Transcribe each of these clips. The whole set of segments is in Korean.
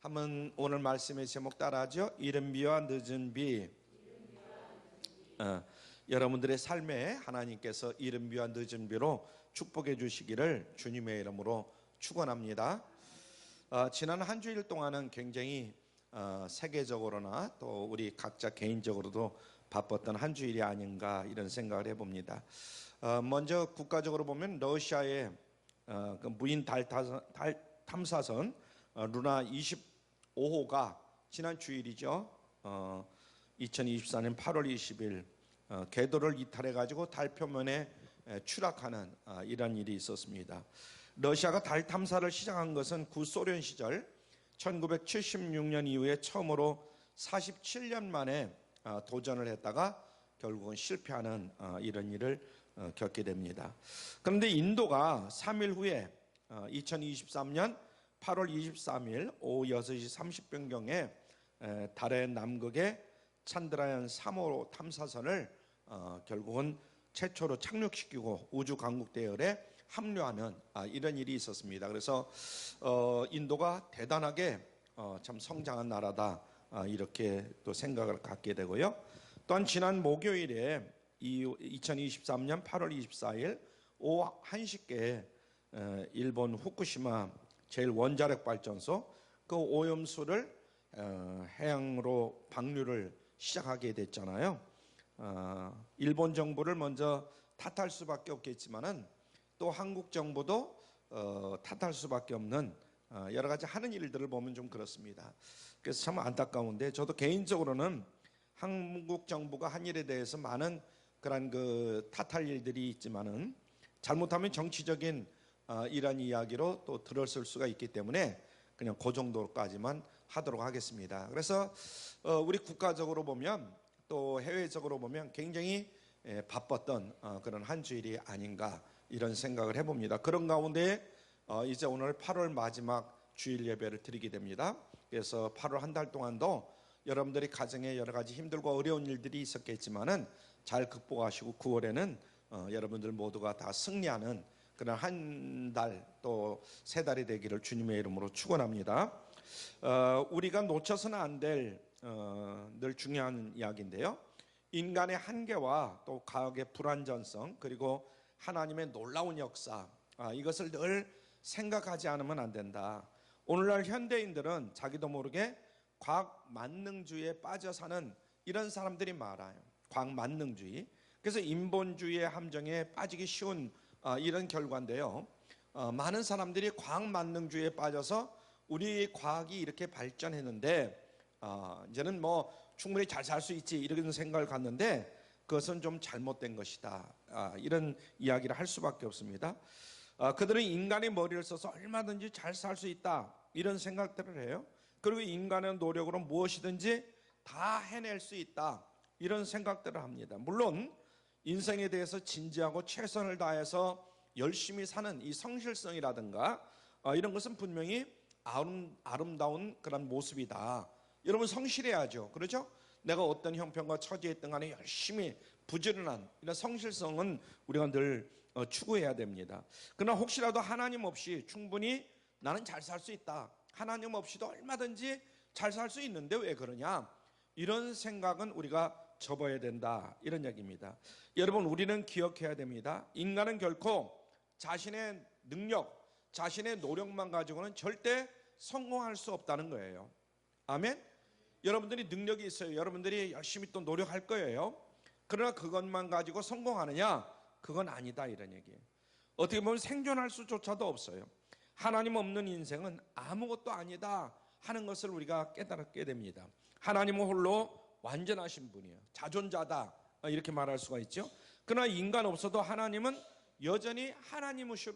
한번 오늘 말씀의 제목 따라하죠. 이른 비와 늦은 비. 여러분들의 삶에 하나님께서 이른 비와 늦은 비로 축복해 주시기를 주님의 이름으로 축원합니다. 지난 한 주일 동안은 굉장히 세계적으로나 또 우리 각자 개인적으로도 바빴던 한 주일이 아닌가 이런 생각을 해봅니다. 먼저 국가적으로 보면 러시아의 그 무인 달 탐사선 루나 25호가 지난 주일이죠. 2024년 8월 20일 궤도를 이탈해 가지고 달 표면에 추락하는 이런 일이 있었습니다. 러시아가 달 탐사를 시작한 것은 구소련 시절 1976년 이후에 처음으로 47년 만에 도전을 했다가 결국은 실패하는 이런 일을 겪게 됩니다. 그런데 인도가 3일 후에 2023년 8월 23일 오후 6시 30분경에 달의 남극에 찬드라얀 3호 탐사선을 결국은 최초로 착륙시키고 우주 강국대열에 합류하는 이런 일이 있었습니다. 그래서 인도가 대단하게 참 성장한 나라다 이렇게 또 생각을 갖게 되고요. 또한 지난 목요일에 2023년 8월 24일 오후 1시께 일본 후쿠시마 제1원자력발전소 그 오염수를 해양으로 방류를 시작하게 됐잖아요. 일본 정부를 먼저 탓할 수밖에 없겠지만은 또 한국 정부도 탓할 수밖에 없는 여러 가지 하는 일들을 보면 좀 그렇습니다. 그래서 참 안타까운데 저도 개인적으로는 한국 정부가 한 일에 대해서 많은 그런 그 탓할 일들이 있지만은 잘못하면 정치적인 이런 이야기로 또 들었을 수가 있기 때문에 그냥 그 정도까지만 하도록 하겠습니다. 그래서 우리 국가적으로 보면 또 해외적으로 보면 굉장히 바빴던 그런 한 주일이 아닌가 이런 생각을 해봅니다. 그런 가운데 이제 오늘 8월 마지막 주일 예배를 드리게 됩니다. 그래서 8월 한 달 동안도 여러분들이 가정에 여러 가지 힘들고 어려운 일들이 있었겠지만은 잘 극복하시고 9월에는 여러분들 모두가 다 승리하는 그런 한 달 또 세 달이 되기를 주님의 이름으로 축원합니다. 우리가 놓쳐서는 안 될 늘 중요한 이야기인데요. 인간의 한계와 또 과학의 불완전성 그리고 하나님의 놀라운 역사 이것을 늘 생각하지 않으면 안 된다. 오늘날 현대인들은 자기도 모르게 과학 만능주의에 빠져 사는 이런 사람들이 많아요. 과학 만능주의. 그래서 인본주의의 함정에 빠지기 쉬운 이런 결과인데요. 많은 사람들이 과학 만능주의에 빠져서 우리 과학이 이렇게 발전했는데 이제는 뭐 충분히 잘 살 수 있지 이런 생각을 갖는데 그것은 좀 잘못된 것이다. 이런 이야기를 할 수밖에 없습니다. 그들은 인간의 머리를 써서 얼마든지 잘 살 수 있다 이런 생각들을 해요. 그리고 인간의 노력으로 무엇이든지 다 해낼 수 있다 이런 생각들을 합니다. 물론 인생에 대해서 진지하고 최선을 다해서 열심히 사는 이 성실성이라든가 이런 것은 분명히 아름다운 그런 모습이다. 여러분 성실해야죠. 그렇죠? 내가 어떤 형편과 처지에 있든 간에 열심히 부지런한 이런 성실성은 우리가 늘 추구해야 됩니다. 그러나 혹시라도 하나님 없이 충분히 나는 잘 살 수 있다. 하나님 없이도 얼마든지 잘 살 수 있는데 왜 그러냐? 이런 생각은 우리가 접어야 된다. 이런 얘기입니다. 여러분 우리는 기억해야 됩니다. 인간은 결코 자신의 능력, 자신의 노력만 가지고는 절대 성공할 수 없다는 거예요. 아멘? 여러분들이 능력이 있어요. 여러분들이 열심히 또 노력할 거예요. 그러나 그것만 가지고 성공하느냐? 그건 아니다 이런 얘기예요. 어떻게 보면 생존할 수조차도 없어요. 하나님 없는 인생은 아무것도 아니다 하는 것을 우리가 깨달게 됩니다. 하나님은 홀로 완전하신 분이에요. 자존자다 이렇게 말할 수가 있죠. 그러나 인간 없어도 하나님은 여전히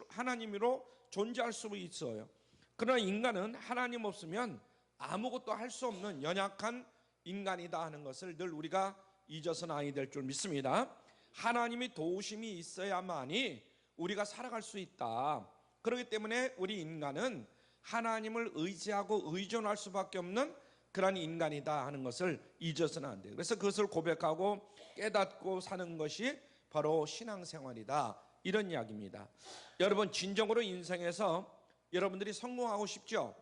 하나님으로 존재할 수 있어요. 그러나 인간은 하나님 없으면 아무것도 할 수 없는 연약한 인간이다 하는 것을 늘 우리가 잊어서는 아니 될 줄 믿습니다. 하나님이 도우심이 있어야만이 우리가 살아갈 수 있다. 그렇기 때문에 우리 인간은 하나님을 의지하고 의존할 수밖에 없는 그런 인간이다 하는 것을 잊어서는 안 돼요. 그래서 그것을 고백하고 깨닫고 사는 것이 바로 신앙생활이다 이런 이야기입니다. 여러분 진정으로 인생에서 여러분들이 성공하고 싶죠?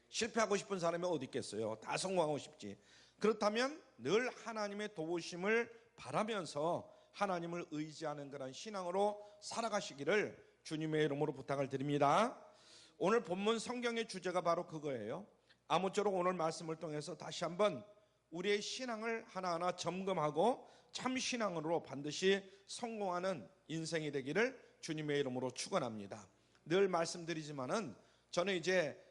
실패하고 싶은 사람이 어디 있겠어요? 다 성공하고 싶지. 그렇다면 늘 하나님의 도우심을 바라면서 하나님을 의지하는 그런 신앙으로 살아가시기를 주님의 이름으로 부탁을 드립니다. 오늘 본문 성경의 주제가 바로 그거예요. 아무쪼록 오늘 말씀을 통해서 다시 한번 우리의 신앙을 하나하나 점검하고 참 신앙으로 반드시 성공하는 인생이 되기를 주님의 이름으로 축원합니다. 늘 말씀드리지만은 저는 이제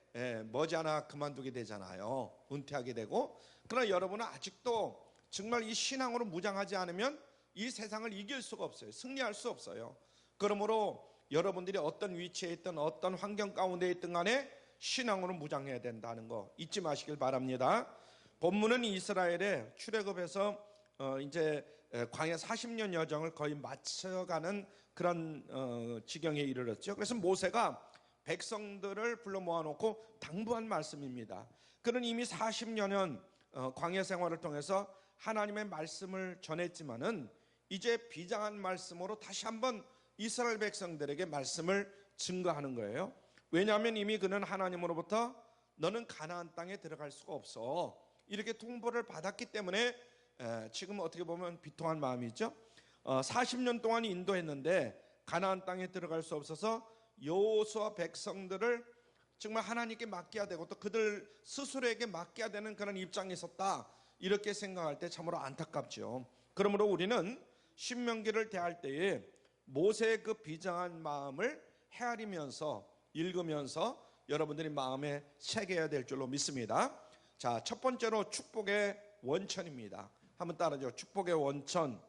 머지않아 그만두게 되잖아요. 은퇴하게 되고. 그러나 여러분은 아직도 정말 이 신앙으로 무장하지 않으면 이 세상을 이길 수가 없어요. 승리할 수 없어요. 그러므로 여러분들이 어떤 위치에 있든 어떤 환경 가운데 있든 간에 신앙으로 무장해야 된다는 거 잊지 마시길 바랍니다. 본문은 이스라엘의 출애굽에서 이제 광야 40년 여정을 거의 마쳐가는 그런 지경에 이르렀죠. 그래서 모세가 백성들을 불러 모아놓고 당부한 말씀입니다. 그는 이미 40여년 광야 생활을 통해서 하나님의 말씀을 전했지만은 이제 비장한 말씀으로 다시 한번 이스라엘 백성들에게 말씀을 증거하는 거예요. 왜냐하면 이미 그는 하나님으로부터 너는 가나안 땅에 들어갈 수가 없어 이렇게 통보를 받았기 때문에 지금 어떻게 보면 비통한 마음이죠. 40년 동안 인도했는데 가나안 땅에 들어갈 수 없어서 여호수아 백성들을 정말 하나님께 맡겨야 되고 또 그들 스스로에게 맡겨야 되는 그런 입장에 있었다 이렇게 생각할 때 참으로 안타깝죠. 그러므로 우리는 신명기를 대할 때에 모세의 그 비장한 마음을 헤아리면서 읽으면서 여러분들이 마음에 새겨야 될 줄로 믿습니다. 자, 첫 번째로 축복의 원천입니다. 한번 따라하죠. 축복의 원천.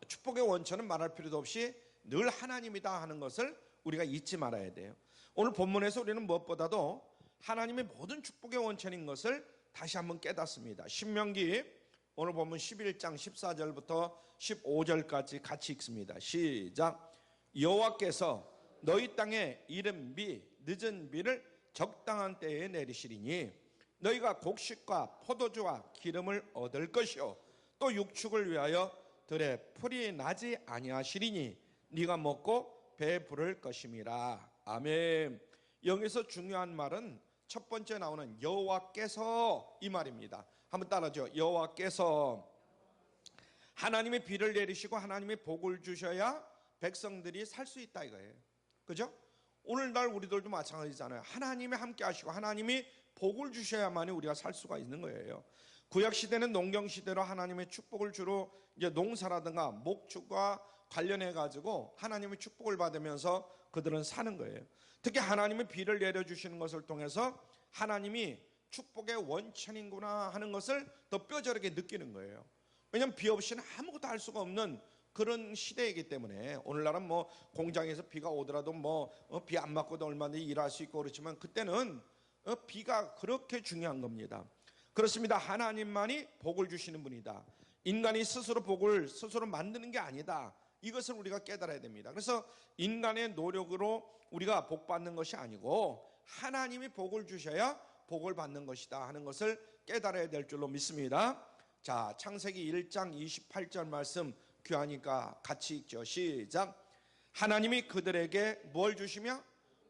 축복의 원천은 말할 필요도 없이 늘 하나님이다 하는 것을 우리가 잊지 말아야 돼요. 오늘 본문에서 우리는 무엇보다도 하나님의 모든 축복의 원천인 것을 다시 한번 깨닫습니다. 신명기 오늘 보면 11장 14절부터 15절까지 같이 읽습니다. 시작. 여호와께서 너희 땅에 이른 비 늦은 비를 적당한 때에 내리시리니 너희가 곡식과 포도주와 기름을 얻을 것이요 또 육축을 위하여 들에 풀이 나지 아니하시리니 네가 먹고 배부를 것임이라. 아멘. 여기서 중요한 말은 첫 번째 나오는 여호와께서 이 말입니다. 한번 따라하죠. 여호와께서 하나님의 비를 내리시고 하나님의 복을 주셔야 백성들이 살 수 있다 이거예요. 그죠? 오늘날 우리들도 마찬가지잖아요. 하나님이 함께 하시고 하나님이 복을 주셔야만이 우리가 살 수가 있는 거예요. 구약 시대는 농경 시대로 하나님의 축복을 주로 이제 농사라든가 목축과 관련해 가지고 하나님의 축복을 받으면서 그들은 사는 거예요. 특히 하나님의 비를 내려 주시는 것을 통해서 하나님이 축복의 원천이구나 하는 것을 더 뼈저리게 느끼는 거예요. 왜냐하면 비 없이는 아무것도 할 수가 없는 그런 시대이기 때문에 오늘날은 뭐 공장에서 비가 오더라도 뭐 비 안 맞고도 얼마든지 일할 수 있고 그렇지만 그때는 비가 그렇게 중요한 겁니다. 그렇습니다. 하나님만이 복을 주시는 분이다. 인간이 스스로 복을 스스로 만드는 게 아니다. 이것을 우리가 깨달아야 됩니다. 그래서 인간의 노력으로 우리가 복 받는 것이 아니고 하나님이 복을 주셔야 복을 받는 것이다 하는 것을 깨달아야 될 줄로 믿습니다. 자, 창세기 1장 28절 말씀 귀하니까 같이 읽죠. 시작. 하나님이 그들에게 뭘 주시며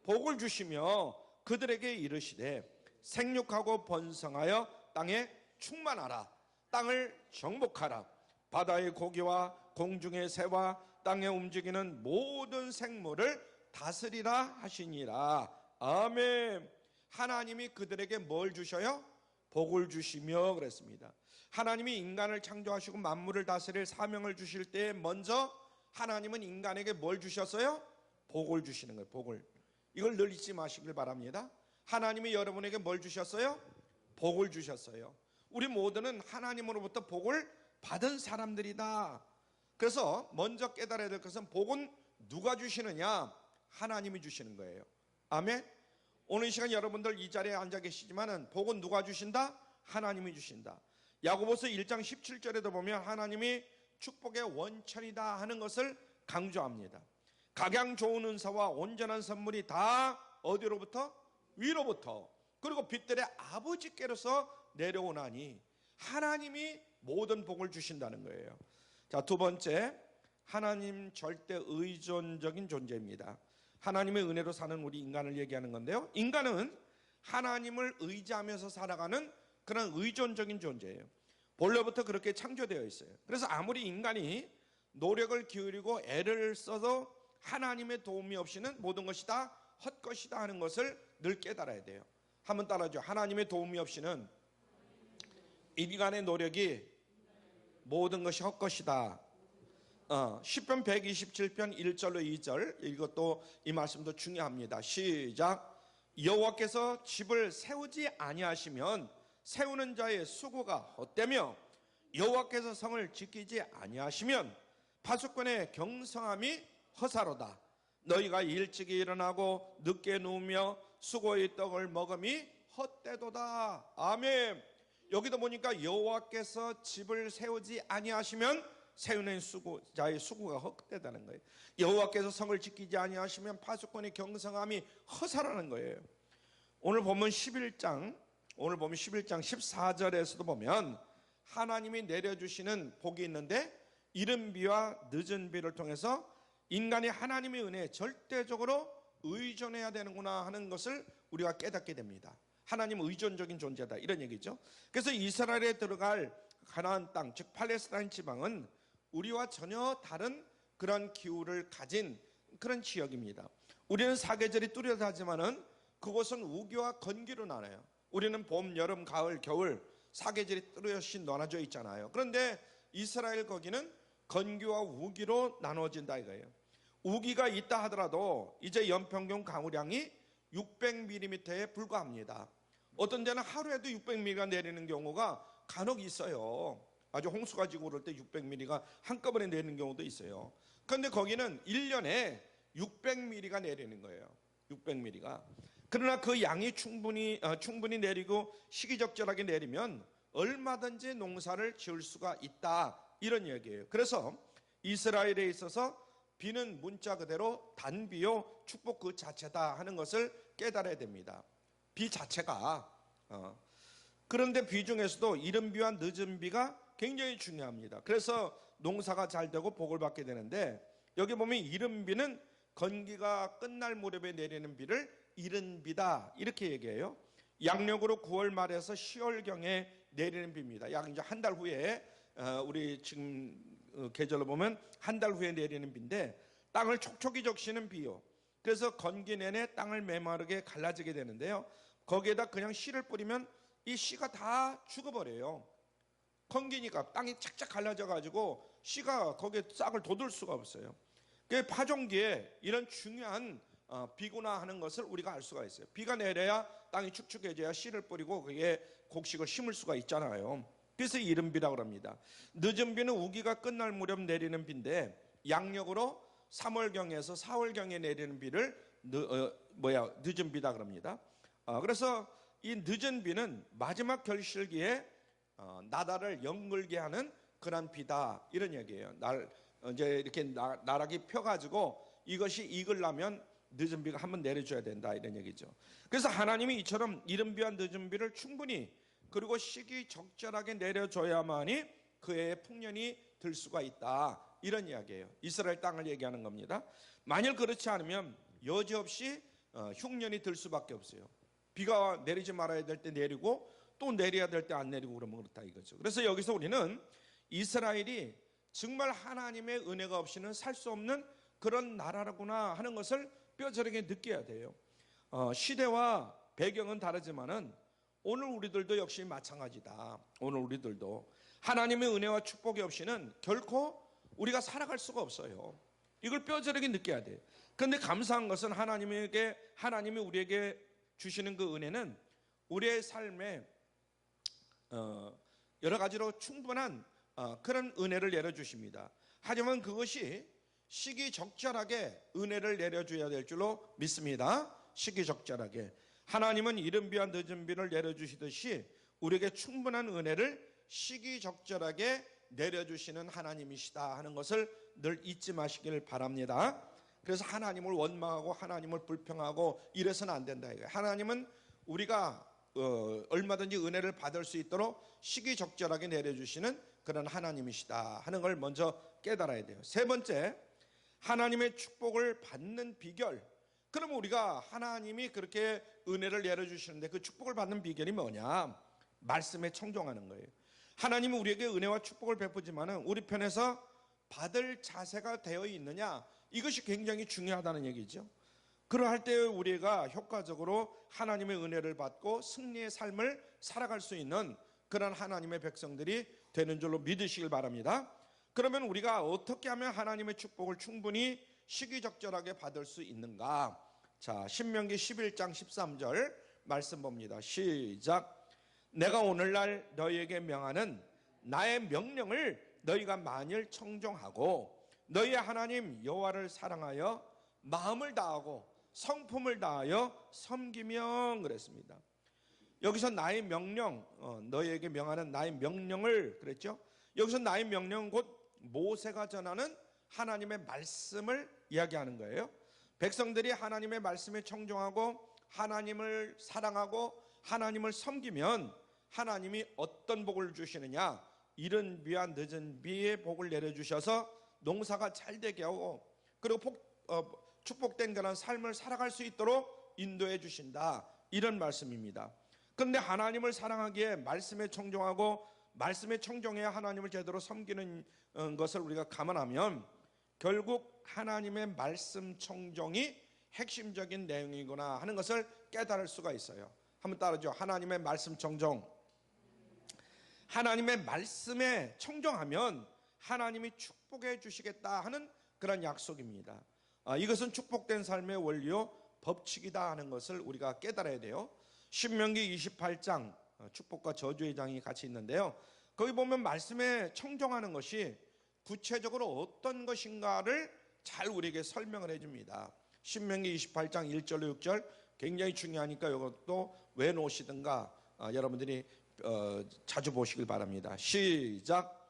복을 주시며 그들에게 이르시되 생육하고 번성하여 땅에 충만하라. 땅을 정복하라. 바다의 고기와 공중의 새와 땅에 움직이는 모든 생물을 다스리라 하시니라. 아멘. 하나님이 그들에게 뭘 주셔요? 복을 주시며 그랬습니다. 하나님이 인간을 창조하시고 만물을 다스릴 사명을 주실 때 먼저 하나님은 인간에게 뭘 주셨어요? 복을 주시는 거예요. 복을. 이걸 늘 잊지 마시길 바랍니다. 하나님이 여러분에게 뭘 주셨어요? 복을 주셨어요. 우리 모두는 하나님으로부터 복을 받은 사람들이다. 그래서 먼저 깨달아야 될 것은 복은 누가 주시느냐? 하나님이 주시는 거예요. 아멘. 오늘 이 시간 여러분들 이 자리에 앉아 계시지만은 복은 누가 주신다? 하나님이 주신다. 야고보서 1장 17절에도 보면 하나님이 축복의 원천이다 하는 것을 강조합니다. 각양 좋은 은사와 온전한 선물이 다 어디로부터? 위로부터. 그리고 빛들의 아버지께로서 내려오나니 하나님이 모든 복을 주신다는 거예요. 자, 두 번째, 하나님 절대 의존적인 존재입니다. 하나님의 은혜로 사는 우리 인간을 얘기하는 건데요. 인간은 하나님을 의지하면서 살아가는 그런 의존적인 존재예요. 본래부터 그렇게 창조되어 있어요. 그래서 아무리 인간이 노력을 기울이고 애를 써도 하나님의 도움이 없이는 모든 것이 다 헛것이다 하는 것을 늘 깨달아야 돼요. 한번 따라하죠. 하나님의 도움이 없이는 인간의 노력이 모든 것이 헛것이다. 시편 127편 1절로 2절, 이것도 이 말씀도 중요합니다. 시작. 여호와께서 집을 세우지 아니하시면 세우는 자의 수고가 헛되며 여호와께서 성을 지키지 아니하시면 파수꾼의 경성함이 허사로다. 너희가 일찍이 일어나고 늦게 누우며 수고의 떡을 먹음이 헛되도다. 아멘. 여기도 보니까 여호와께서 집을 세우지 아니하시면 세우는 자의 수고가 헛되다는 거예요. 여호와께서 성을 지키지 아니하시면 파수꾼의 경성함이 허사라는 거예요. 오늘 보면 11장 14절에서도 보면 하나님이 내려주시는 복이 있는데 이른 비와 늦은 비를 통해서 인간이 하나님의 은혜에 절대적으로 의존해야 되는구나 하는 것을 우리가 깨닫게 됩니다. 하나님은 의존적인 존재다, 이런 얘기죠. 그래서 이스라엘에 들어갈 가나안 땅, 즉 팔레스타인 지방은 우리와 전혀 다른 그런 기후를 가진 그런 지역입니다. 우리는 사계절이 뚜렷하지만은 그곳은 우기와 건기로 나눠요. 우리는 봄, 여름, 가을, 겨울 사계절이 뚜렷이 나눠져 있잖아요. 그런데 이스라엘 거기는 건기와 우기로 나눠진다 이거예요. 우기가 있다 하더라도 이제 연평균 강우량이 600mm에 불과합니다. 어떤 데는 하루에도 600mm가 내리는 경우가 간혹 있어요. 아주 홍수가 지고 그럴 때 600mm가 한꺼번에 내리는 경우도 있어요. 그런데 거기는 1년에 600mm가 내리는 거예요. 600mm가. 그러나 그 양이 충분히 내리고 시기적절하게 내리면 얼마든지 농사를 지을 수가 있다, 이런 얘기예요. 그래서 이스라엘에 있어서 비는 문자 그대로 단비요 축복 그 자체다 하는 것을 깨달아야 됩니다. 비 자체가. 그런데 비 중에서도 이른 비와 늦은 비가 굉장히 중요합니다. 그래서 농사가 잘 되고 복을 받게 되는데, 여기 보면 이른 비는 건기가 끝날 무렵에 내리는 비를 이른 비다 이렇게 얘기해요. 양력으로 9월 말에서 10월경에 내리는 비입니다. 약 이제 한 달 후에, 우리 지금 계절로 보면 한 달 후에 내리는 비인데 땅을 촉촉이 적시는 비요. 그래서 건기 내내 땅을 메마르게 갈라지게 되는데요. 거기에다 그냥 씨를 뿌리면 이 씨가 다 죽어버려요. 건기니까 땅이 착착 갈라져 가지고 씨가 거기에 싹을 돋을 수가 없어요. 그 파종기에 이런 중요한 비구나 하는 것을 우리가 알 수가 있어요. 비가 내려야 땅이 축축해져야 씨를 뿌리고 그게 곡식을 심을 수가 있잖아요. 그래서 이른 비라고 합니다. 늦은 비는 우기가 끝날 무렵 내리는 비인데 양력으로 3월경에서 4월경에 내리는 비를 늦은 비다 그럽니다. 그래서 이 늦은 비는 마지막 결실기에 나달을 연글게 하는 그런 비다, 이런 얘기예요. 이제 이렇게 나락이 펴가지고 이것이 익으려면 늦은 비가 한번 내려줘야 된다, 이런 얘기죠. 그래서 하나님이 이처럼 이른 비와 늦은 비를 충분히 그리고 시기적절하게 내려줘야만이 그의 풍년이 들 수가 있다, 이런 이야기예요. 이스라엘 땅을 얘기하는 겁니다. 만일 그렇지 않으면 여지없이 흉년이 들 수밖에 없어요. 비가 내리지 말아야 될 때 내리고 또 내려야 될 때 안 내리고 그러면 그렇다 이거죠. 그래서 여기서 우리는 이스라엘이 정말 하나님의 은혜가 없이는 살 수 없는 그런 나라라구나 하는 것을 뼈저리게 느껴야 돼요. 시대와 배경은 다르지만은 오늘 우리들도 역시 마찬가지다. 오늘 우리들도 하나님의 은혜와 축복이 없이는 결코 우리가 살아갈 수가 없어요. 이걸 뼈저리게 느껴야 돼요. 그런데 감사한 것은 하나님이 우리에게 주시는 그 은혜는 우리의 삶에 여러 가지로 충분한 그런 은혜를 내려주십니다. 하지만 그것이 시기적절하게 은혜를 내려줘야 될 줄로 믿습니다. 시기적절하게. 하나님은 이른 비와 늦은 비를 내려주시듯이 우리에게 충분한 은혜를 시기적절하게 내려주시는 하나님이시다 하는 것을 늘 잊지 마시길 바랍니다. 그래서 하나님을 원망하고 하나님을 불평하고 이래서는 안 된다 이거예요. 하나님은 우리가 얼마든지 은혜를 받을 수 있도록 시기적절하게 내려주시는 그런 하나님이시다 하는 걸 먼저 깨달아야 돼요. 세 번째, 하나님의 축복을 받는 비결, 그러면 우리가 하나님이 그렇게 은혜를 내려주시는데 그 축복을 받는 비결이 뭐냐? 말씀에 청종하는 거예요. 하나님은 우리에게 은혜와 축복을 베푸지만은 우리 편에서 받을 자세가 되어 있느냐, 이것이 굉장히 중요하다는 얘기죠. 그러할 때 우리가 효과적으로 하나님의 은혜를 받고 승리의 삶을 살아갈 수 있는 그런 하나님의 백성들이 되는 줄로 믿으시길 바랍니다. 그러면 우리가 어떻게 하면 하나님의 축복을 충분히 시기적절하게 받을 수 있는가? 자, 신명기 11장 13절 말씀 봅니다. 시작. 내가 오늘날 너희에게 명하는 나의 명령을 너희가 만일 청종하고 너희의 하나님 여호와를 사랑하여 마음을 다하고 성품을 다하여 섬기면, 그랬습니다. 여기서 나의 명령, 너희에게 명하는 나의 명령을 그랬죠. 여기서 나의 명령은 곧 모세가 전하는 하나님의 말씀을 이야기하는 거예요. 백성들이 하나님의 말씀에 청종하고 하나님을 사랑하고 하나님을 섬기면 하나님이 어떤 복을 주시느냐? 이른 비와 늦은 비의 복을 내려주셔서 농사가 잘 되게 하고, 그리고 축복된 그런 삶을 살아갈 수 있도록 인도해 주신다, 이런 말씀입니다. 그런데 하나님을 사랑하기에 말씀에 청종하고 말씀에 청종해야 하나님을 제대로 섬기는 것을 우리가 감안하면 결국 하나님의 말씀 청종이 핵심적인 내용이구나 하는 것을 깨달을 수가 있어요. 한번 따라하죠. 하나님의 말씀 청종. 하나님의 말씀에 청종하면 하나님이 축복해 주시겠다 하는 그런 약속입니다. 이것은 축복된 삶의 원리요 법칙이다 하는 것을 우리가 깨달아야 돼요. 신명기 28장 축복과 저주의 장이 같이 있는데요, 거기 보면 말씀에 청종하는 것이 구체적으로 어떤 것인가를 잘 우리에게 설명을 해줍니다. 신명기 28장 1절로 6절 굉장히 중요하니까 이것도 외놓으시든가 여러분들이 자주 보시길 바랍니다. 시작.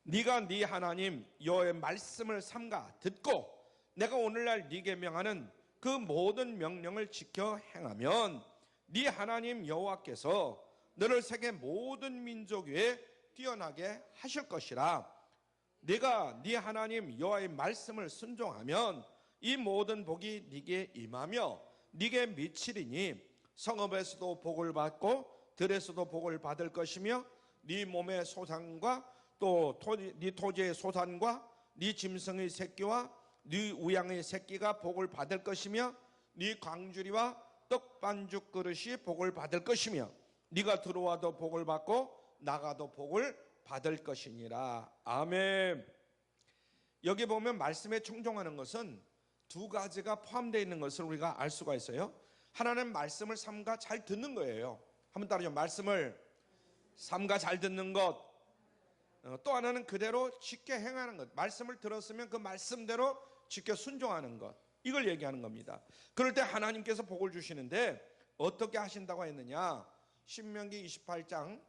네가 네 하나님 여호와의 말씀을 삼가 듣고 내가 오늘날 네게 명하는 그 모든 명령을 지켜 행하면 네 하나님 여호와께서 너를 세계 모든 민족 위에 뛰어나게 하실 것이라. 네가 네 하나님 여호와의 말씀을 순종하면 이 모든 복이 네게 임하며 네게 미치리니 성읍에서도 복을 받고 들에서도 복을 받을 것이며 네 몸의 소산과 또 네 토지의 소산과 네 짐승의 새끼와 네 우양의 새끼가 복을 받을 것이며 네 광주리와 떡반죽 그릇이 복을 받을 것이며 네가 들어와도 복을 받고 나가도 복을 받을 것이니라. 아멘. 여기 보면 말씀에 청종하는 것은 두 가지가 포함되어 있는 것을 우리가 알 수가 있어요. 하나는 말씀을 삼가 잘 듣는 거예요. 한번 따라하죠. 말씀을 삼가 잘 듣는 것. 또 하나는 그대로 지켜 행하는 것. 말씀을 들었으면 그 말씀대로 지켜 순종하는 것. 이걸 얘기하는 겁니다. 그럴 때 하나님께서 복을 주시는데 어떻게 하신다고 했느냐? 신명기 28장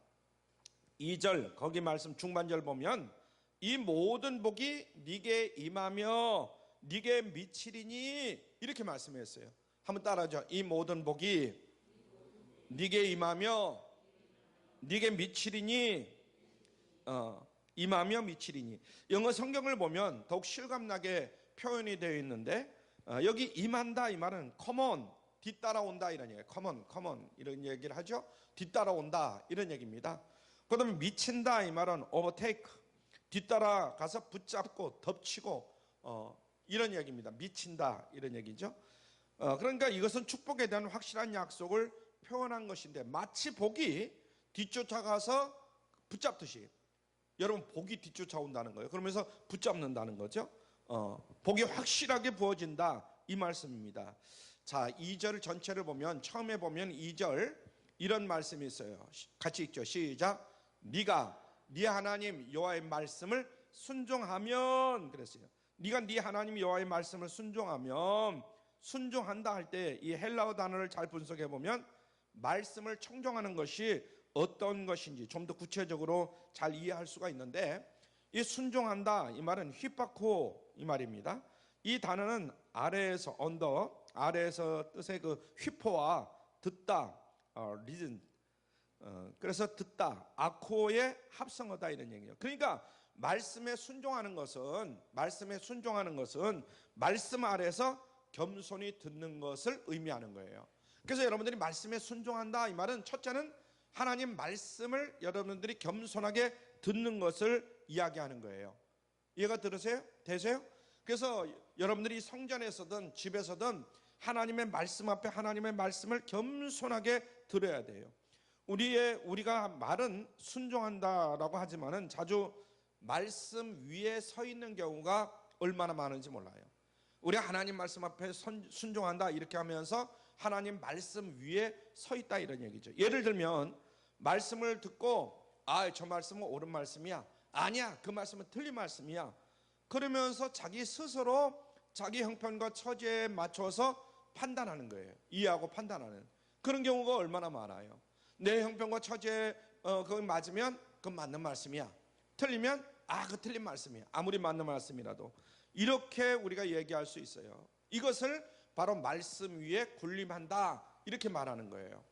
2절 거기 말씀 중반절 보면 이 모든 복이 네게 임하며 네게 미치리니, 이렇게 말씀했어요. 한번 따라하죠. 이 모든 복이 네게 임하며 네게 미치리니, 임하며 미치리니. 영어 성경을 보면 더욱 실감나게 표현이 되어 있는데 여기 임한다 이 말은 come 뒤따라온다 이런 얘기예요. come on 이런 얘기를 하죠. 뒤따라온다 이런 얘기입니다. 그다음에 미친다 이 말은 overtake, 뒤따라가서 붙잡고 덮치고 이런 얘기입니다. 미친다 이런 얘기죠. 그러니까 이것은 축복에 대한 확실한 약속을 표현한 것인데 마치 복이 뒤쫓아가서 붙잡듯이, 여러분 복이 뒤쫓아온다는 거예요. 그러면서 붙잡는다는 거죠. 복이 확실하게 부어진다 이 말씀입니다. 자, 2절 전체를 보면 처음에 보면 2절 이런 말씀이 있어요. 같이 읽죠. 시작. 네가 네 하나님 여호와의 말씀을 순종하면, 그랬어요. 네가 네 하나님 여호와의 말씀을 순종하면, 순종한다 할 때 이 헬라어 단어를 잘 분석해 보면 말씀을 청종하는 것이 어떤 것인지 좀 더 구체적으로 잘 이해할 수가 있는데, 이 순종한다 이 말은 휘파코 이 말입니다. 이 단어는 아래에서 언더, 아래에서 뜻의 그 휘포와 듣다, 리즌, 그래서 듣다, 아코의 합성어다 이런 얘기예요. 그러니까 말씀에 순종하는 것은 말씀 아래에서 겸손히 듣는 것을 의미하는 거예요. 그래서 여러분들이 말씀에 순종한다, 이 말은 첫째는 하나님 말씀을 여러분들이 겸손하게 듣는 것을 이야기하는 거예요. 이해가 되세요? 그래서 여러분들이 성전에서든 집에서든 하나님의 말씀 앞에 하나님의 말씀을 겸손하게 들어야 돼요. 우리가 말은 순종한다라고 하지만은 자주 말씀 위에 서 있는 경우가 얼마나 많은지 몰라요. 우리가 하나님 말씀 앞에 순종한다 이렇게 하면서 하나님 말씀 위에 서 있다 이런 얘기죠. 예를 들면 말씀을 듣고 저 말씀은 옳은 말씀이야, 아니야 그 말씀은 틀린 말씀이야, 그러면서 자기 스스로 자기 형편과 처지에 맞춰서 판단하는 거예요. 이해하고 판단하는 그런 경우가 얼마나 많아요. 내 형편과 처지에 그거 맞으면 그건 맞는 말씀이야, 틀리면 그 틀린 말씀이야, 아무리 맞는 말씀이라도. 이렇게 우리가 얘기할 수 있어요. 이것을 바로 말씀 위에 군림한다 이렇게 말하는 거예요.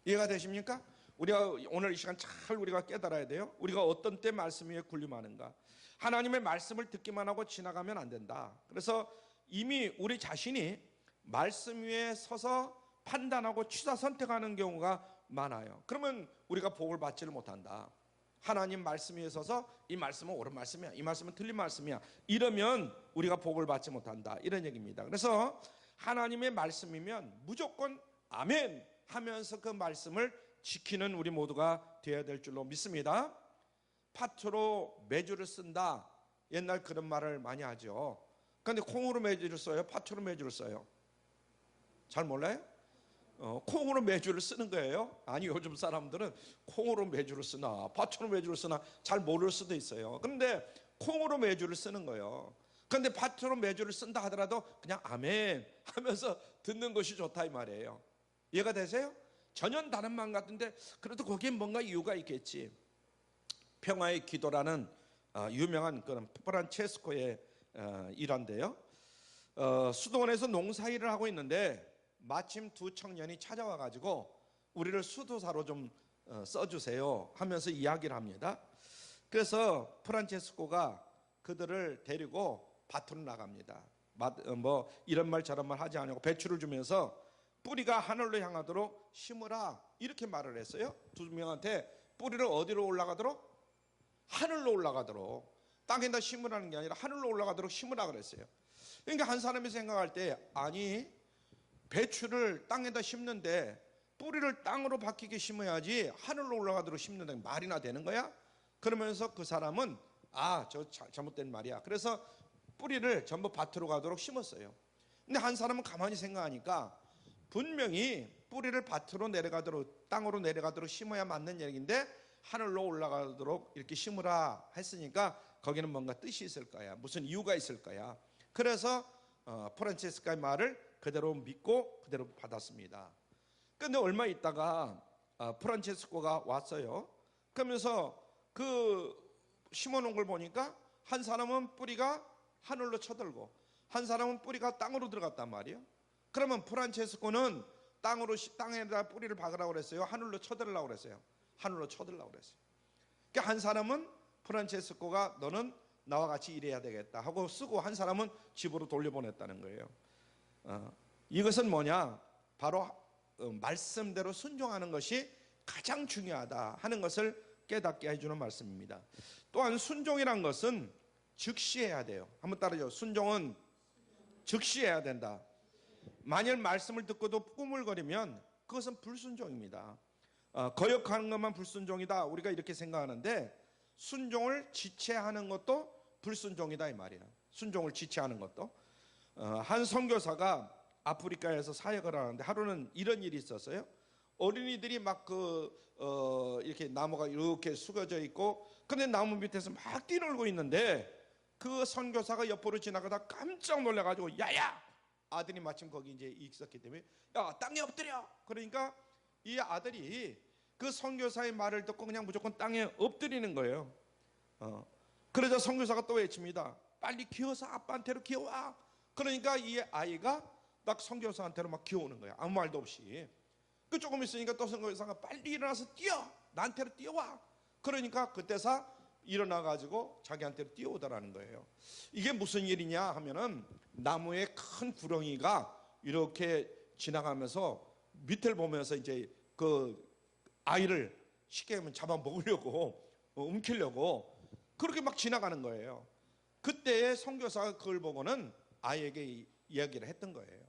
이해가 되십니까? 우리가 오늘 이 시간 잘 우리가 깨달아야 돼요. 우리가 어떤 때 말씀 위에 군림하는가. 하나님의 말씀을 듣기만 하고 지나가면 안 된다. 그래서 이미 우리 자신이 말씀 위에 서서 판단하고 취사 선택하는 경우가 많아요. 그러면 우리가 복을 받지를 못한다. 하나님 말씀 위에 서서 이 말씀은 옳은 말씀이야, 이 말씀은 틀린 말씀이야, 이러면 우리가 복을 받지 못한다 이런 얘기입니다. 그래서 하나님의 말씀이면 무조건 아멘 하면서 그 말씀을 지키는 우리 모두가 되어야 될 줄로 믿습니다. 파트로 메주를 쓴다, 옛날 그런 말을 많이 하죠. 그런데 콩으로 메주를 써요, 파트로 메주를 써요? 잘 몰라요? 콩으로 메주를 쓰는 거예요? 아니, 요즘 사람들은 콩으로 메주를 쓰나 파트로 메주를 쓰나 잘 모를 수도 있어요. 그런데 콩으로 메주를 쓰는 거예요. 그런데 파트로 메주를 쓴다 하더라도 그냥 아멘 하면서 듣는 것이 좋다 이 말이에요. 이해가 되세요? 전혀 다른 말 같은데 그래도 거기에 뭔가 이유가 있겠지. 평화의 기도라는 유명한 그런 프란체스코의 일화인데요. 수도원에서 농사일을 하고 있는데 마침 두 청년이 찾아와 가지고 우리를 수도사로 좀 써주세요 하면서 이야기를 합니다. 그래서 프란체스코가 그들을 데리고 밭으로 나갑니다. 뭐 이런 말 저런 말 하지 않고 배추를 주면서 뿌리가 하늘로 향하도록 심으라 이렇게 말을 했어요. 두 명한테 뿌리를 어디로 올라가도록? 하늘로 올라가도록. 땅에다 심으라는 게 아니라 하늘로 올라가도록 심으라 그랬어요. 그러니까 한 사람이 생각할 때 아니 배추를 땅에다 심는데 뿌리를 땅으로 박히게 심어야지 하늘로 올라가도록 심는다 말이나 되는 거야? 그러면서 그 사람은 저 잘못된 말이야. 그래서 뿌리를 전부 밭으로 가도록 심었어요. 근데 한 사람은 가만히 생각하니까 분명히 뿌리를 밭으로 내려가도록 땅으로 내려가도록 심어야 맞는 얘기인데 하늘로 올라가도록 이렇게 심으라 했으니까 거기는 뭔가 뜻이 있을 거야, 무슨 이유가 있을 거야. 그래서 프란체스카의 말을 그대로 믿고 그대로 받았습니다. 그런데 얼마 있다가 프란체스코가 왔어요. 그러면서 그 심어놓은 걸 보니까 한 사람은 뿌리가 하늘로 쳐들고 한 사람은 뿌리가 땅으로 들어갔단 말이에요. 그러면 프란체스코는 땅에다 뿌리를 박으라고 그랬어요, 하늘로 쳐들으라고 그랬어요? 하늘로 쳐들으라고 그랬어요. 그러니까 한 사람은 프란체스코가 너는 나와 같이 일해야 되겠다 하고 쓰고 한 사람은 집으로 돌려보냈다는 거예요. 이것은 뭐냐? 바로 말씀대로 순종하는 것이 가장 중요하다 하는 것을 깨닫게 해주는 말씀입니다. 또한 순종이란 것은 즉시해야 돼요. 한번 따라해요. 순종은 즉시해야 된다. 만일 말씀을 듣고도 꾸물거리면 그것은 불순종입니다. 거역하는 것만 불순종이다 우리가 이렇게 생각하는데 순종을 지체하는 것도 불순종이다 이 말이야. 순종을 지체하는 것도. 한 선교사가 아프리카에서 사역을 하는데 하루는 이런 일이 있었어요. 어린이들이 막 이렇게 나무가 이렇게 숙여져 있고 근데 나무 밑에서 막 뛰놀고 있는데 그 선교사가 옆으로 지나가다 깜짝 놀라가지고 야야! 아들이 마침 거기 이제 있었기 때문에 야 땅에 엎드려! 그러니까 이 아들이 그 선교사의 말을 듣고 그냥 무조건 땅에 엎드리는 거예요. 그러자 선교사가 또 외칩니다. 빨리 기어서 아빠한테로 기어와. 그러니까 이 아이가 딱 선교사한테로 막 기어오는 거야. 아무 말도 없이. 조금 있으니까 또 선교사가 빨리 일어나서 뛰어! 나한테로 뛰어와! 그러니까 그때서 일어나 가지고 자기한테로 뛰어오더라는 거예요. 이게 무슨 일이냐 하면은 나무에 큰 구렁이가 이렇게 지나가면서 밑을 보면서 이제 그 아이를 쉽게 하면 잡아 먹으려고 움키려고 그렇게 막 지나가는 거예요. 그때에 선교사가 그걸 보고는 아이에게 이야기를 했던 거예요.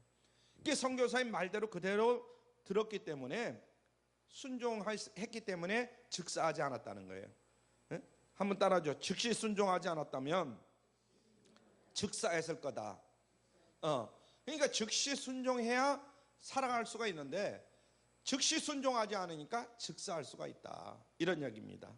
이게 선교사의 말대로 그대로 들었기 때문에 순종했기 때문에 즉사하지 않았다는 거예요. 네? 한번 따라줘. 즉시 순종하지 않았다면 즉사했을 거다. 그러니까 즉시 순종해야 살아갈 수가 있는데 즉시 순종하지 않으니까 즉사할 수가 있다. 이런 이야기입니다.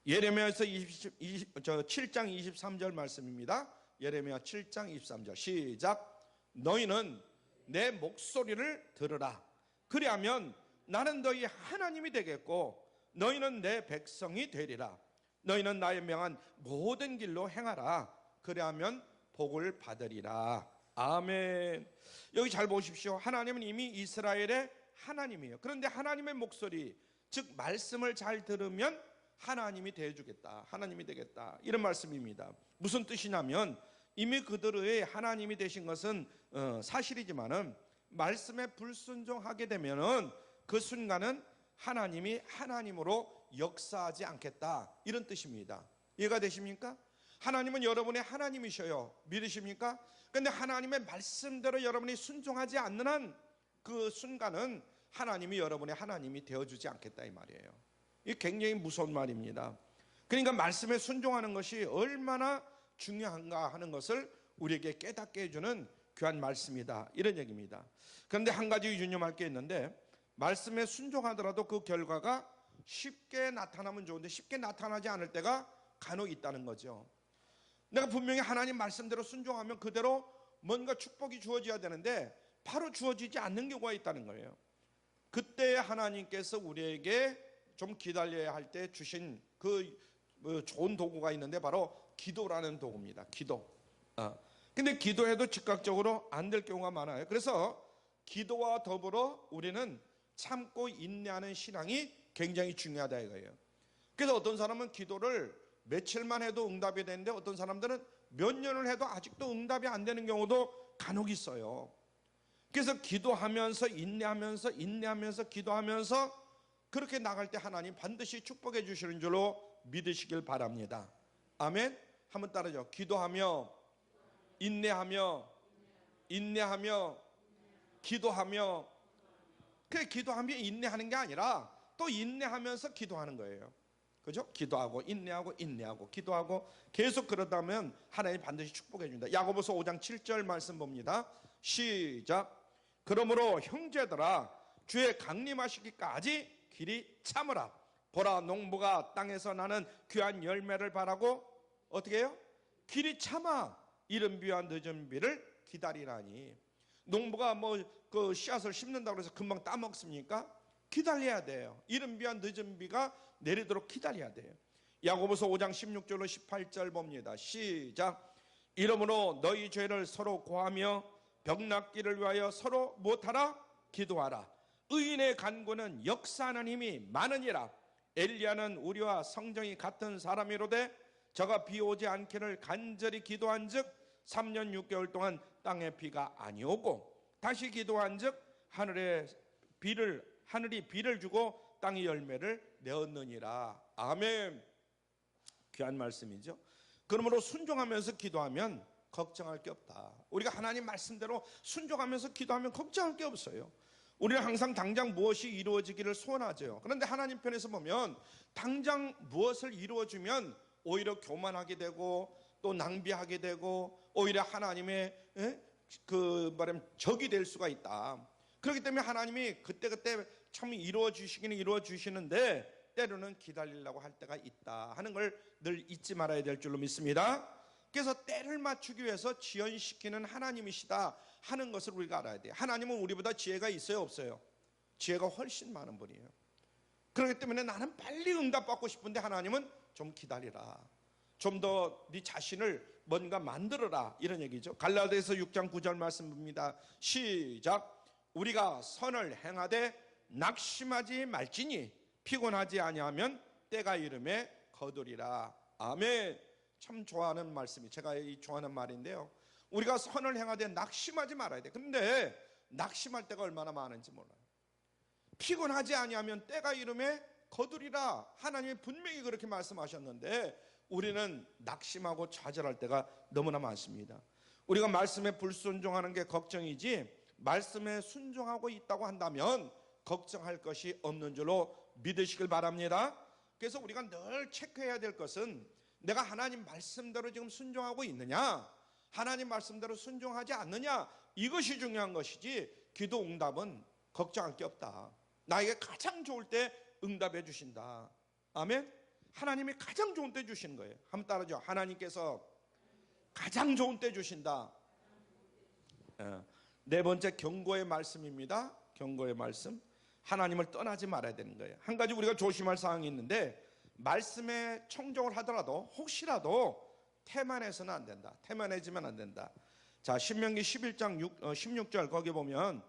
예레미야에서 7장 23절 말씀입니다. 예레미야 7장 23절 시작. 너희는 내 목소리를 들으라. 그리하면 나는 너희 하나님이 되겠고 너희는 내 백성이 되리라. 너희는 나의 명한 모든 길로 행하라. 그리하면 복을 받으리라. 아멘. 여기 잘 보십시오. 하나님은 이미 이스라엘의 하나님이에요. 그런데 하나님의 목소리, 즉 말씀을 잘 들으면 하나님이 되어주겠다, 하나님이 되겠다, 이런 말씀입니다. 무슨 뜻이냐면 이미 그들의 하나님이 되신 것은 사실이지만은 말씀에 불순종하게 되면은 그 순간은 하나님이 하나님으로 역사하지 않겠다, 이런 뜻입니다. 이해가 되십니까? 하나님은 여러분의 하나님이셔요. 믿으십니까? 그런데 하나님의 말씀대로 여러분이 순종하지 않는 한 그 순간은 하나님이 여러분의 하나님이 되어주지 않겠다, 이 말이에요. 이게 굉장히 무서운 말입니다. 그러니까 말씀에 순종하는 것이 얼마나 중요한가 하는 것을 우리에게 깨닫게 해주는 귀한 말씀이다, 이런 얘기입니다. 그런데 한 가지 유념할 게 있는데, 말씀에 순종하더라도 그 결과가 쉽게 나타나면 좋은데 쉽게 나타나지 않을 때가 간혹 있다는 거죠. 내가 분명히 하나님 말씀대로 순종하면 그대로 뭔가 축복이 주어져야 되는데 바로 주어지지 않는 경우가 있다는 거예요. 그때 하나님께서 우리에게 좀 기다려야 할 때 주신 그 좋은 도구가 있는데 바로 기도라는 도구입니다. 기도. 근데 기도해도 즉각적으로 안 될 경우가 많아요. 그래서 기도와 더불어 우리는 참고 인내하는 신앙이 굉장히 중요하다 이거예요. 그래서 어떤 사람은 기도를 며칠만 해도 응답이 되는데 어떤 사람들은 몇 년을 해도 아직도 응답이 안 되는 경우도 간혹 있어요. 그래서 기도하면서 인내하면서 기도하면서 그렇게 나갈 때 하나님 반드시 축복해 주시는 줄로 믿으시길 바랍니다. 아멘. 한번 따라줘. 기도하며 인내하며 기도하며. 그래, 기도하며 인내하는 게 아니라 또 인내하면서 기도하는 거예요. 그죠? 기도하고 인내하고 기도하고 계속 그러다면 하나님 반드시 축복해 준다. 야고보서 5장 7절 말씀 봅니다. 시작. 그러므로 형제들아 주의 강림하시기까지 길이 참으라. 보라, 농부가 땅에서 나는 귀한 열매를 바라고 어떻게 해요? 길이 참아 이른 비와 늦은 비를 기다리라니. 농부가 그 씨앗을 심는다고 해서 금방 따먹습니까? 기다려야 돼요. 이른 비와 늦은 비가 내리도록 기다려야 돼요. 야고보서 5장 16절로 18절 봅니다. 시작. 이러므로 너희 죄를 서로 고하며 병낫기를 위하여 서로 못하라 기도하라. 의인의 간구는 역사하는 힘이 많으니라. 엘리야는 우리와 성정이 같은 사람이로되 저가 비 오지 않기를 간절히 기도한즉 3년 6개월 동안 땅에 비가 아니오고 다시 기도한즉 하늘이 비를 주고 땅이 열매를 내었느니라. 아멘. 귀한 말씀이죠. 그러므로 순종하면서 기도하면 걱정할 게 없다. 우리가 하나님 말씀대로 순종하면서 기도하면 걱정할 게 없어요. 우리는 항상 당장 무엇이 이루어지기를 소원하죠. 그런데 하나님 편에서 보면 당장 무엇을 이루어주면 오히려 교만하게 되고 또 낭비하게 되고 오히려 하나님의 적이 될 수가 있다. 그렇기 때문에 하나님이 그때그때 참 이루어주시기는 이루어주시는데 때로는 기다리려고 할 때가 있다 하는 걸 늘 잊지 말아야 될 줄로 믿습니다. 그래서 때를 맞추기 위해서 지연시키는 하나님이시다 하는 것을 우리가 알아야 돼요. 하나님은 우리보다 지혜가 있어요, 없어요? 지혜가 훨씬 많은 분이에요. 그렇기 때문에 나는 빨리 응답받고 싶은데 하나님은 좀 기다리라. 좀 더 네 자신을 뭔가 만들어라, 이런 얘기죠. 갈라디아서 6장 9절 말씀 봅니다. 시작. 우리가 선을 행하되 낙심하지 말지니 피곤하지 아니하면 때가 이름에 거두리라. 아멘. 참 좋아하는 말씀이, 제가 좋아하는 말인데요, 우리가 선을 행하되 낙심하지 말아야 돼. 근데 낙심할 때가 얼마나 많은지 몰라요. 피곤하지 아니하면 때가 이름에 거두리라. 하나님이 분명히 그렇게 말씀하셨는데 우리는 낙심하고 좌절할 때가 너무나 많습니다. 우리가 말씀에 불순종하는 게 걱정이지, 말씀에 순종하고 있다고 한다면 걱정할 것이 없는 줄로 믿으시길 바랍니다. 그래서 우리가 늘 체크해야 될 것은 내가 하나님 말씀대로 지금 순종하고 있느냐, 하나님 말씀대로 순종하지 않느냐, 이것이 중요한 것이지, 기도 응답은 걱정할 게 없다. 나에게 가장 좋을 때 응답해 주신다. 아멘. 하나님이 가장 좋은 때 주시는 거예요. 한번 따라하죠. 하나님께서 가장 좋은 때 주신다. 네 번째, 경고의 말씀입니다. 경고의 말씀. 하나님을 떠나지 말아야 되는 거예요. 한 가지 우리가 조심할 사항이 있는데, 말씀에 청종을 하더라도 혹시라도 태만해서는 안 된다. 태만해지면 안 된다. 자, 신명기 11장 16절 거기 보면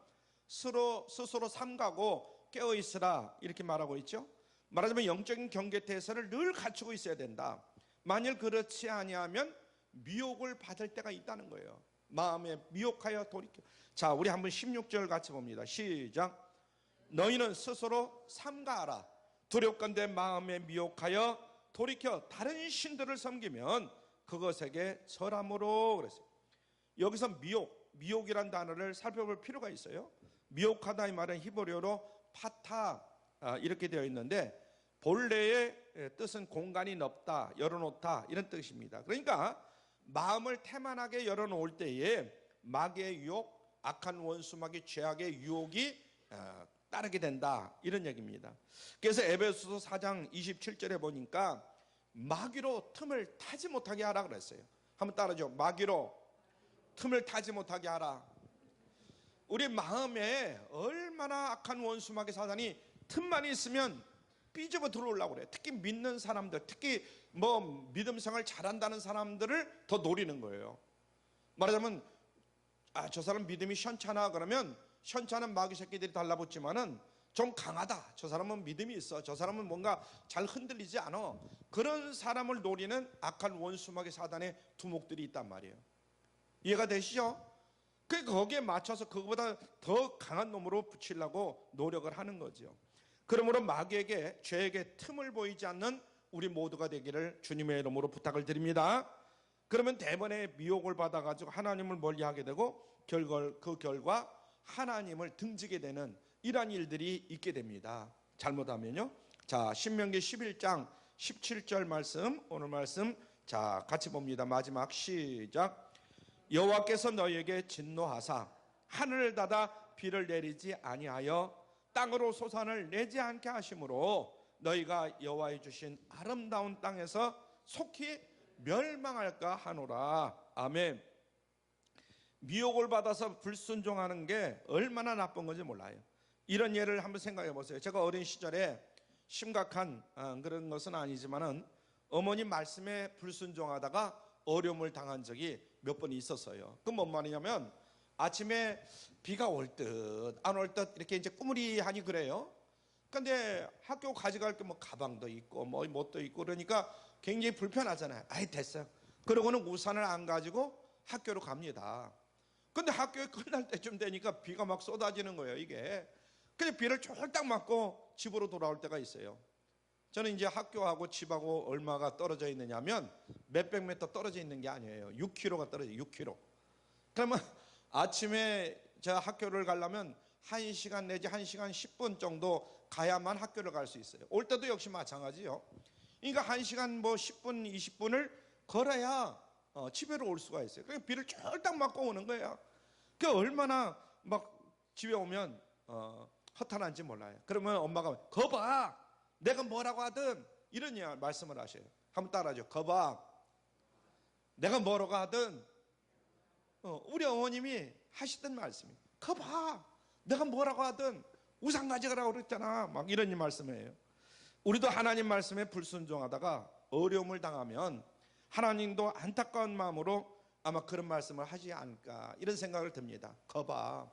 스스로 삼가고 깨어있으라 이렇게 말하고 있죠. 말하자면 영적인 경계태세를 늘 갖추고 있어야 된다. 만일 그렇지 아니하면 미혹을 받을 때가 있다는 거예요. 마음에 미혹하여 돌이켜. 자, 우리 한번 16절 같이 봅니다. 시작. 너희는 스스로 삼가하라. 두렵건대 마음에 미혹하여 돌이켜 다른 신들을 섬기면 그것에게 절함으로 그랬어요. 여기서 미혹이란 단어를 살펴볼 필요가 있어요. 미혹하다 이 말은 히브리어로 파타 이렇게 되어 있는데, 본래의 뜻은 공간이 넓다, 열어놓다 이런 뜻입니다. 그러니까 마음을 태만하게 열어놓을 때에 마귀의 유혹, 악한 원수마귀 죄악의 유혹이 따르게 된다 이런 얘기입니다. 그래서 에베소서 4장 27절에 보니까 마귀로 틈을 타지 못하게 하라 그랬어요. 한번 따라하죠. 마귀로 틈을 타지 못하게 하라. 우리 마음에 얼마나 악한 원수마귀 사단이 틈만 있으면 삐집어 들어오려고 그래요. 특히 믿는 사람들, 특히 뭐 믿음 생활 잘한다는 사람들을 더 노리는 거예요. 말하자면 저 사람 믿음이 현찮아 그러면 현찮은 마귀 새끼들이 달라붙지만은 좀 강하다, 저 사람은 믿음이 있어, 저 사람은 뭔가 잘 흔들리지 않아, 그런 사람을 노리는 악한 원수마귀 사단의 두목들이 있단 말이에요. 이해가 되시죠? 거기에 맞춰서 그거보다 더 강한 놈으로 붙이려고 노력을 하는 거죠. 그러므로 마귀에게, 죄에게 틈을 보이지 않는 우리 모두가 되기를 주님의 이름으로 부탁을 드립니다. 그러면 대번에 미혹을 받아가지고 하나님을 멀리하게 되고 그 결과 하나님을 등지게 되는 이러한 일들이 있게 됩니다. 잘못하면요. 자, 신명기 11장 17절 말씀, 오늘 말씀 자 같이 봅니다. 마지막 시작. 여호와께서 너희에게 진노하사 하늘을 닫아 비를 내리지 아니하여 땅으로 소산을 내지 않게 하심으로 너희가 여호와의 주신 아름다운 땅에서 속히 멸망할까 하노라. 아멘. 미혹을 받아서 불순종하는 게 얼마나 나쁜 건지 몰라요. 이런 예를 한번 생각해 보세요. 제가 어린 시절에 심각한 그런 것은 아니지만은 어머니 말씀에 불순종하다가 어려움을 당한 적이 몇 번 있었어요. 그건 뭔 말이냐면 아침에 비가 올 듯 안 올 듯 이렇게 이제 꾸무리하니 그래요. 근데 학교 가져갈 게 뭐 가방도 있고 뭐 뭣도 있고 그러니까 굉장히 불편하잖아요. 아이 됐어요. 그러고는 우산을 안 가지고 학교로 갑니다. 근데 학교에 끝날 때쯤 되니까 비가 막 쏟아지는 거예요, 이게. 근데 비를 쫄딱 맞고 집으로 돌아올 때가 있어요. 저는 이제 학교하고 집하고 얼마가 떨어져 있느냐면 몇백 미터 떨어져 있는 게 아니에요. 6km가 떨어져요, 6km. 그러면 아침에 제가 학교를 가려면 1시간 내지 1시간 10분 정도 가야만 학교를 갈 수 있어요. 올 때도 역시 마찬가지요. 그러니까 1시간 뭐 10분, 20분을 걸어야 집에로 올 수가 있어요. 그러니까 비를 쫄딱 맞고 오는 거예요. 그 얼마나 막 집에 오면 허탈한지 몰라요. 그러면 엄마가 거봐, 내가 뭐라고 하든 이런 말씀을 하셔요. 한번 따라하죠. 거봐, 내가 뭐라고 하든 우리 어머님이 하시던 말씀이 거봐, 내가 뭐라고 하든 우산 가져가라고 그랬잖아, 막 이런 말씀이에요. 우리도 하나님 말씀에 불순종하다가 어려움을 당하면 하나님도 안타까운 마음으로 아마 그런 말씀을 하지 않을까 이런 생각을 듭니다. 거봐,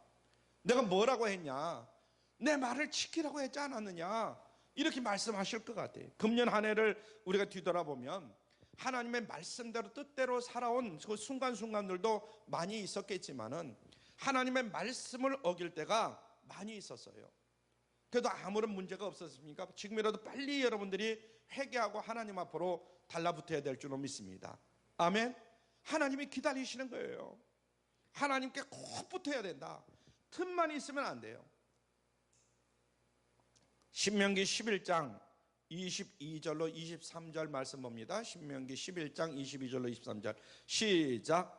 내가 뭐라고 했냐, 내 말을 지키라고 했지 않았느냐, 이렇게 말씀하실 것 같아요. 금년 한 해를 우리가 뒤돌아보면 하나님의 말씀대로 뜻대로 살아온 그 순간순간들도 많이 있었겠지만은 하나님의 말씀을 어길 때가 많이 있었어요. 그래도 아무런 문제가 없었습니까? 지금이라도 빨리 여러분들이 회개하고 하나님 앞으로 달라붙어야 될 줄로 믿습니다. 아멘. 하나님이 기다리시는 거예요. 하나님께 꼭 붙어야 된다. 틈만 있으면 안 돼요. 신명기 11장 22절로 23절 말씀 봅니다. 신명기 11장 22절로 23절 시작.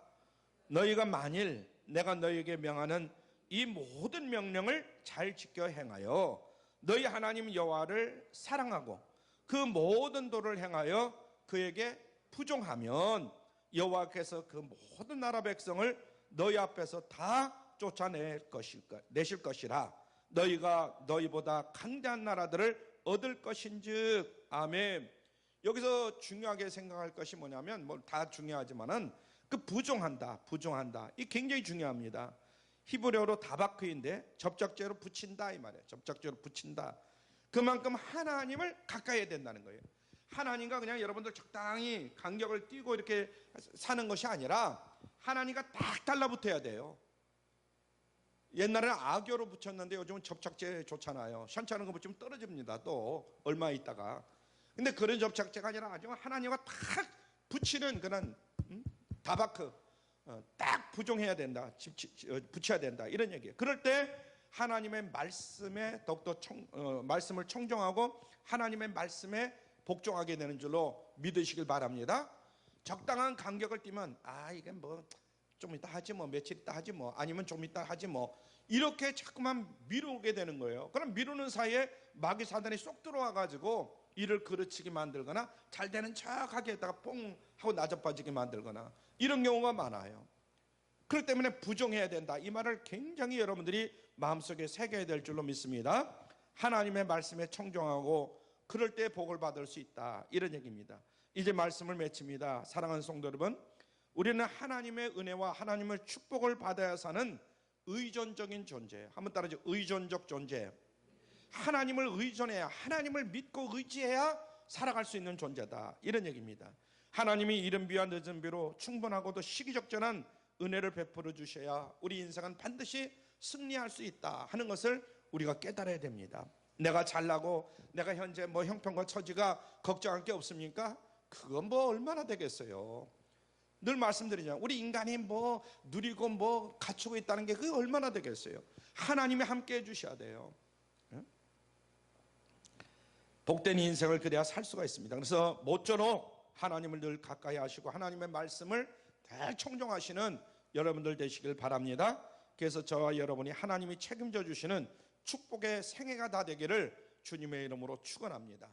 너희가 만일 내가 너희에게 명하는 이 모든 명령을 잘 지켜 행하여 너희 하나님 여호와를 사랑하고 그 모든 도를 행하여 그에게 부종하면 여호와께서 그 모든 나라 백성을 너희 앞에서 다 쫓아내실 것이라. 너희가 너희보다 강대한 나라들을 얻을 것인즉. 아멘. 여기서 중요하게 생각할 것이 뭐냐면 뭐 다 중요하지만은 그 부종한다. 이 굉장히 중요합니다. 히브리어로 다바크인데 접착제로 붙인다 이 말이에요. 접착제로 붙인다. 그만큼 하나님을 가까이 해야 된다는 거예요. 하나님과 그냥 여러분들 적당히 간격을 띄고 이렇게 사는 것이 아니라 하나님과 딱 달라붙어야 돼요. 옛날에는 악교로 붙였는데 요즘은 접착제 좋잖아요. 시원찮은 거 붙이면 떨어집니다. 또 얼마 있다가. 근데 그런 접착제가 아니라 아주 하나님과 딱 붙이는 그런 다바크, 딱 부종해야 된다, 붙여야 된다 이런 얘기예요. 그럴 때 하나님의 말씀에 더욱더 말씀을 청정하고 하나님의 말씀에 복종하게 되는 줄로 믿으시길 바랍니다. 적당한 간격을 띄면 이게 뭐 좀 이따 하지 뭐, 며칠 있다 하지 뭐, 아니면 좀 이따 하지 뭐, 이렇게 자꾸만 미루게 되는 거예요. 그럼 미루는 사이에 마귀 사단이 쏙 들어와 가지고 일을 그르치게 만들거나 잘 되는 척하게 했다가 뽕 하고 나자빠지게 만들거나 이런 경우가 많아요. 그렇기 때문에 부종해야 된다 이 말을 굉장히 여러분들이 마음속에 새겨야 될 줄로 믿습니다. 하나님의 말씀에 청종하고 그럴 때 복을 받을 수 있다 이런 얘기입니다. 이제 말씀을 맺힙니다. 사랑하는 성도 여러분, 우리는 하나님의 은혜와 하나님의 축복을 받아야 사는 의존적인 존재예요. 한번 따라하죠. 의존적 존재. 하나님을 의존해야, 하나님을 믿고 의지해야 살아갈 수 있는 존재다 이런 얘기입니다. 하나님이 이른 비와 늦은 비로 충분하고도 시기적절한 은혜를 베풀어 주셔야 우리 인생은 반드시 승리할 수 있다 하는 것을 우리가 깨달아야 됩니다. 내가 잘나고 내가 현재 뭐 형편과 처지가 걱정할 게 없습니까? 그건 뭐 얼마나 되겠어요. 늘 말씀드리잖아요. 우리 인간이 뭐 누리고 뭐 갖추고 있다는 게 그게 얼마나 되겠어요. 하나님이 함께 해주셔야 돼요. 복된 인생을 그래야 살 수가 있습니다. 그래서 모쪼록 하나님을 늘 가까이 하시고 하나님의 말씀을 잘 청종하시는 여러분들 되시길 바랍니다. 그래서 저와 여러분이 하나님이 책임져 주시는 축복의 생애가 다 되기를 주님의 이름으로 축원합니다.